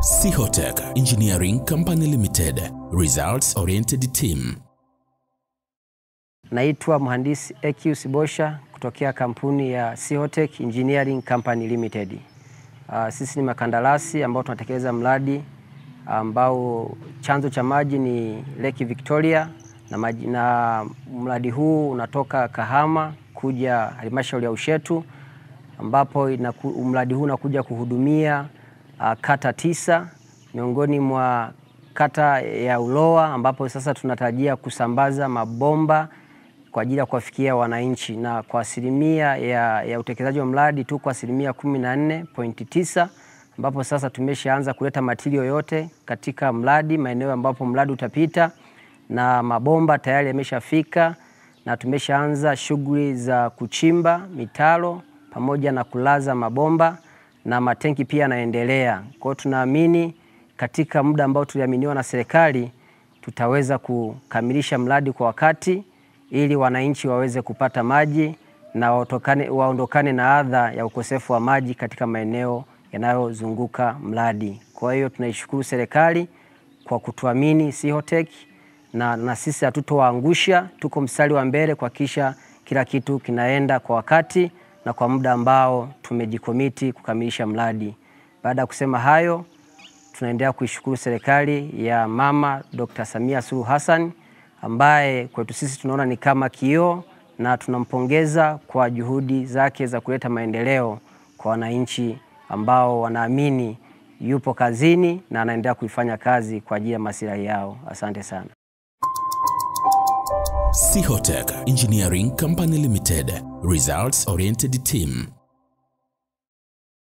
Sihotech Engineering Company Limited, Results Oriented Team. Naitwa mhandisi Ekius Bosha kutokea kampuni ya Sihotech Engineering Company Limited. Sisi ni makandarasi ambao tunatekeleza mradi ambao chanzo cha maji ni Lake Victoria na mradi huu unatoka Kahama kuja halmashauri ya Ushetu, ambapo mradi huu unakuja kuhudumia kata 9 miongoni mwa kata ya Uloa, ambapo sasa tunatarajia kusambaza mabomba kwa ajili ya kuwafikia wananchi, na kwa asilimia ya utekelezaji wa mradi tu kwa asilimia 14.9, ambapo sasa tumeshaanza kuleta material yote katika mradi, maeneo ambapo mradi utapita, na mabomba tayari yameshafika, na tumeshaanza shughuli za kuchimba mitaro pamoja na kulaza mabomba, na matenki pia yanaendelea. Kwa hiyo tunaamini katika muda ambao tuliaminiwa na serikali tutaweza kukamilisha mradi kwa wakati ili wananchi waweze kupata maji na waondokane na adha ya ukosefu wa maji katika maeneo yanayozunguka mradi. Kwa hiyo tunaishukuru serikali kwa kutuamini Sihotech, na sisi hatutowaangusha, tuko mstari wa mbele kuhakikisha kila kitu kinaenda kwa wakati na kwa muda ambao tumejikomiti kukamilisha mradi. Baada ya kusema hayo, tunaendelea kuishukuru serikali ya Mama Dr. Samia Suluhu Hassan, ambaye kwetu sisi tunaona ni kama kioo, na tunampongeza kwa juhudi zake za kuleta maendeleo kwa wananchi ambao wanaamini yupo kazini na anaendelea kuifanya kazi kwa ajili ya maslahi yao. Asante sana. Sihotech Engineering Company Limited, Results Oriented Team.